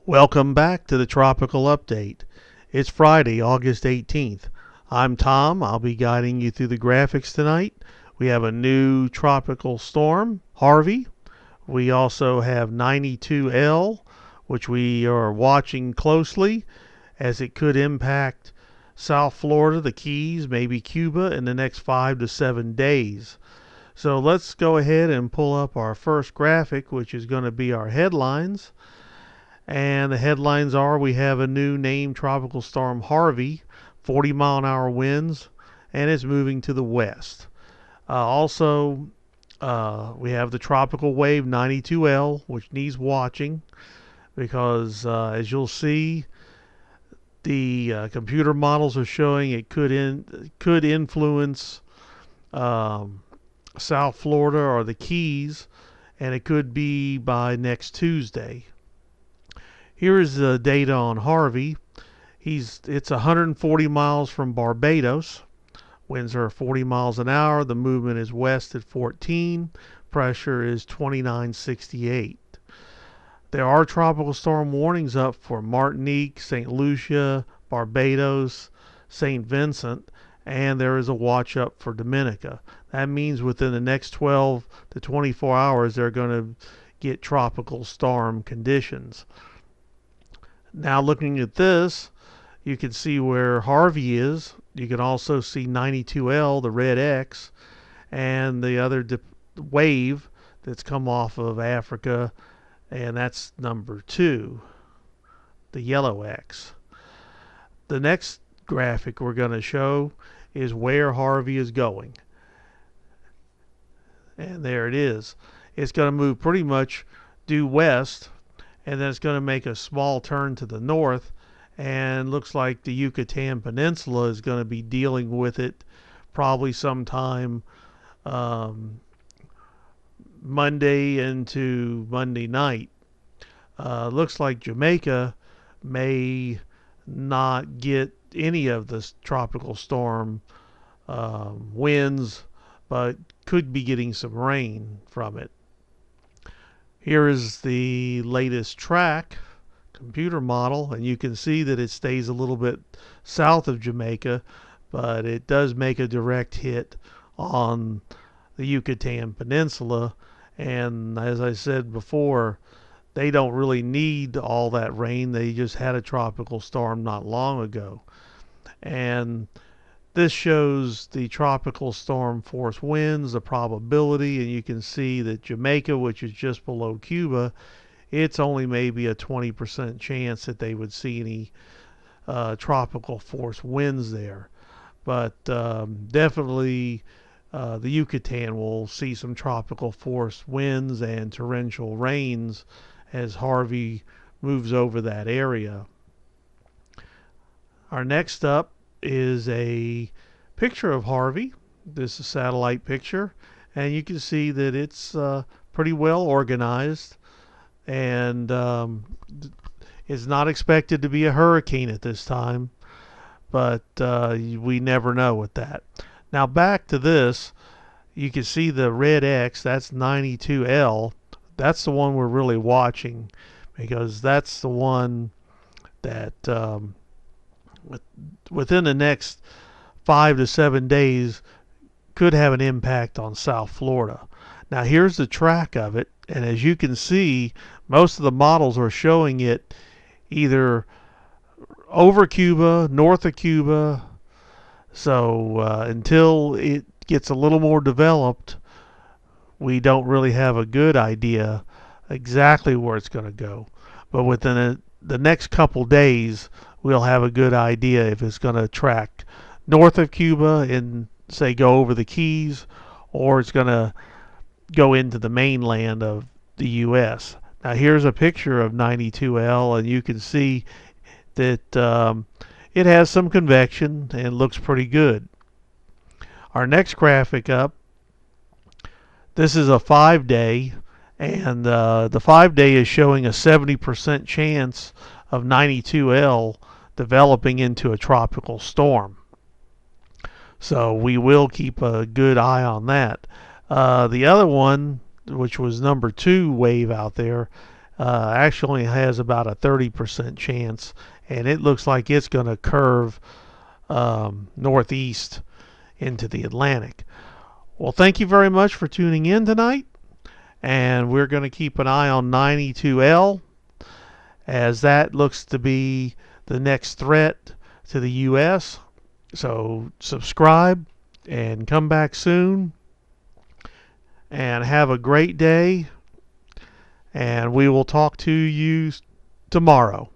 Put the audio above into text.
Welcome back to the Tropical Update. It's Friday, August 18th. I'm Tom. I'll be guiding you through the graphics tonight. We have a new tropical storm, Harvey. We also have 92L, which we are watching closely as it could impact South Florida, the Keys, maybe Cuba in the next 5 to 7 days. So let's go ahead and pull up our first graphic, which is going to be our headlines. And the headlines are: we have a new named Tropical Storm Harvey, 40-mile-an-hour winds, and it's moving to the west. Also, we have the tropical wave 92L, which needs watching because, as you'll see, the computer models are showing it could influence South Florida or the Keys, and it could be by next Tuesday. Here is the data on Harvey. It's 140 miles from Barbados. Winds are 40 miles an hour. The movement is west at 14. Pressure is 2968. There are tropical storm warnings up for Martinique, St. Lucia, Barbados, St. Vincent, and there is a watch up for Dominica. That means within the next 12 to 24 hours they're going to get tropical storm conditions. Now looking at this, you can see where Harvey is. You can also see 92L, the red X, and the other wave that's come off of Africa, and that's number 2, the yellow X. The next graphic we're going to show is where Harvey is going. And there it is. It's going to move pretty much due west, and then it's going to make a small turn to the north, and looks like the Yucatan Peninsula is going to be dealing with it probably sometime Monday into Monday night. Looks like Jamaica may not get any of the tropical storm winds, but could be getting some rain from it. Here is the latest track computer model, and you can see that it stays a little bit south of Jamaica, but it does make a direct hit on the Yucatan Peninsula. And as I said before, they don't really need all that rain. They just had a tropical storm not long ago. And this shows the tropical storm force winds, the probability, and you can see that Jamaica, which is just below Cuba, it's only maybe a 20% chance that they would see any tropical force winds there. But definitely the Yucatan will see some tropical force winds and torrential rains as Harvey moves over that area. Our next up is a picture of Harvey. This is a satellite picture, and you can see that it's pretty well organized, and it's not expected to be a hurricane at this time, but we never know with that. Now back to this, you can see the red X, that's 92L. That's the one we're really watching, because that's the one that within the next 5 to 7 days could have an impact on South Florida. Now here's the track of it, and as you can see, most of the models are showing it either over Cuba, north of Cuba. So until it gets a little more developed, we don't really have a good idea exactly where it's going to go. But within the next couple days, we'll have a good idea if it's going to track north of Cuba and say go over the Keys, or it's going to go into the mainland of the U.S. Now here's a picture of 92L, and you can see that it has some convection and looks pretty good. Our next graphic up, this is a 5-day, and the 5-day is showing a 70% chance of 92L developing into a tropical storm. So we will keep a good eye on that. The other one, which was number 2 wave out there, actually has about a 30% chance, and it looks like it's going to curve northeast into the Atlantic. Well, thank you very much for tuning in tonight, and we're going to keep an eye on 92L, as that looks to be the next threat to the U.S. So subscribe and come back soon, and have a great day, and we will talk to you tomorrow.